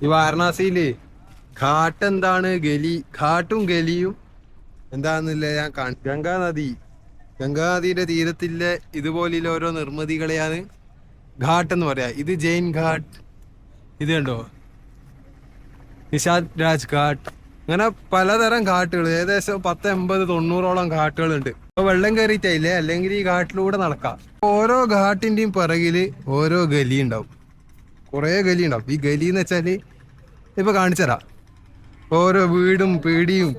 ഈ വാരണാസിയില് ഘാട്ട് എന്താണ്, ഘാട്ടും ഗലിയും എന്താന്നില്ല ഞാൻ ഗംഗാനദിയുടെ തീരത്തിലെ ഇതുപോലുള്ള ഓരോ നിർമ്മിതികളെയാണ് ഘാട്ട് എന്ന് പറയാ. ഇത് ജെയിൻ ഘാട്ട്, ഇത് കണ്ടോ നിഷാദ് രാജ് ഘാട്ട്, അങ്ങനെ പലതരം ഘാട്ടുകൾ, ഏകദേശം 10-80-90 ഘാട്ടുകളുണ്ട്. ഇപ്പൊ വെള്ളം കയറിയിട്ടില്ലേ, അല്ലെങ്കിൽ ഈ ഘാട്ടിലൂടെ നടക്കാം. ഓരോ ഘാട്ടിന്റെയും പിറകില് ഓരോ ഗലി ഉണ്ടാവും, കുറേ ഗലി ഉണ്ടാവും. ഈ ഗലി എന്ന് വെച്ചാല് ഇപ്പൊ കാണിച്ചരാ, ഓരോ വീടും പീടിയും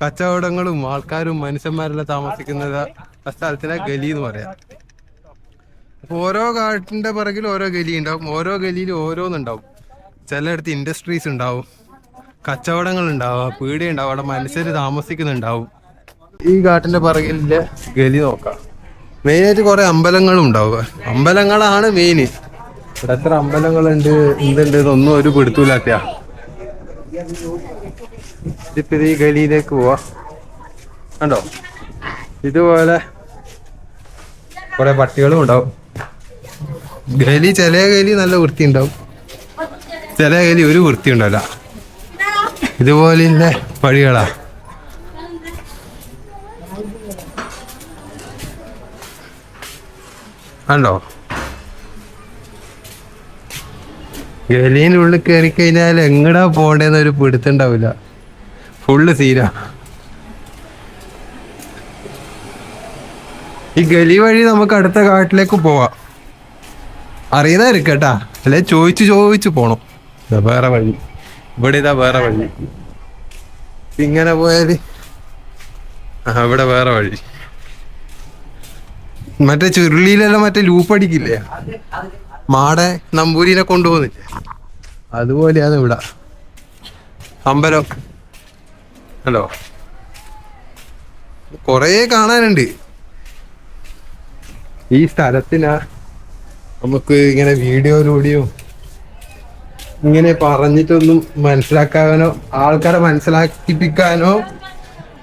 കച്ചവടങ്ങളും ആൾക്കാരും മനുഷ്യന്മാരെല്ലാം താമസിക്കുന്നത് ആ സ്ഥലത്തിനെ ഗലി എന്ന് പറയാം. അപ്പൊ ഓരോ ഘാട്ടിന്റെ പിറകിൽ ഓരോ ഗലി ഉണ്ടാവും, ഓരോ ഗലിയിൽ ഓരോന്നുണ്ടാവും. ചിലയിടത്ത് ഇൻഡസ്ട്രീസ് ഉണ്ടാവും, കച്ചവടങ്ങൾ ഉണ്ടാവും, പീടി ഉണ്ടാവും, അവിടെ മനുഷ്യര് താമസിക്കുന്നുണ്ടാവും. ഈ ഘാട്ടിന്റെ പിറകിലെ ഗലി നോക്കാം. മെയിനായിട്ട് കുറെ അമ്പലങ്ങളും ഉണ്ടാവുക, അമ്പലങ്ങളാണ് മെയിൻ. ഇവിടെ എത്ര അമ്പലങ്ങളുണ്ട് എന്തുണ്ട് ഇതൊന്നും ഒരു പിടുത്തൂലാത്തയാ. ഇതിപ്പോ ഈ ഗലിയിലേക്ക് പോവാ, കണ്ടോ ഇതുപോലെ കുറെ പട്ടികളും ഉണ്ടാവും. ചില ഗലി നല്ല വൃത്തി ഉണ്ടാവും, ചില ഗലി ഒരു വൃത്തി ഉണ്ടാവില്ല. ഇതുപോലെയുള്ള വഴികളാ. കണ്ടോ ഗലീൻ്റെ ഉള്ളിൽ കയറി കഴിഞ്ഞാൽ എങ്ങടാ പോണ്ടേന്നൊരു പിടുത്തുണ്ടാവില്ല, ഫുള്ള് സീനാ. ഈ ഗലി വഴി നമുക്ക് അടുത്ത കാട്ടിലേക്ക് പോവാം, അറിയുന്നവർക്ക് കേട്ടാ, അല്ലെ ചോദിച്ചു പോണം. ഇതാ വേറെ വഴി, ഇവിടെ ഇതാ വേറെ വഴി, ഇങ്ങനെ പോയാല് ഇവിടെ വേറെ വഴി. മറ്റേ ചുരുളിയിലെല്ലാം മറ്റേ ലൂപ്പടിക്കില്ലേ, മാടെ നമ്പൂരിനെ കൊണ്ടുപോകുന്നില്ലേ, അതുപോലെയാണ് ഇവിടെ അമ്പലം. ഹലോ, കൊറേ കാണാനുണ്ട്. ഈ സ്ഥലത്തിനാ നമുക്ക് ഇങ്ങനെ വീഡിയോയിലൂടെയോ ഇങ്ങനെ പറഞ്ഞിട്ടൊന്നും മനസ്സിലാക്കാനോ ആൾക്കാരെ മനസ്സിലാക്കിപ്പിക്കാനോ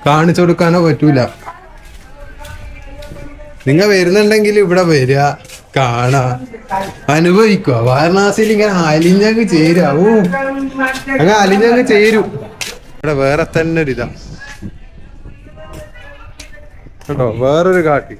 കാണിച്ചു കൊടുക്കാനോ പറ്റൂല. നിങ്ങൾ വരുന്നുണ്ടെങ്കിൽ ഇവിടെ വരിക, കാണാ, അനുഭവിക്കുക. വാരണാസിയിൽ ഇങ്ങനെ അലിഞ്ഞങ്ങ് ചേരുക. അങ്ങനെ അലിഞ്ഞങ്ങ് ചേരും. ഇവിടെ വേറെ തന്നെ ഒരിതാ കേട്ടോ, വേറൊരു കാട്ടി.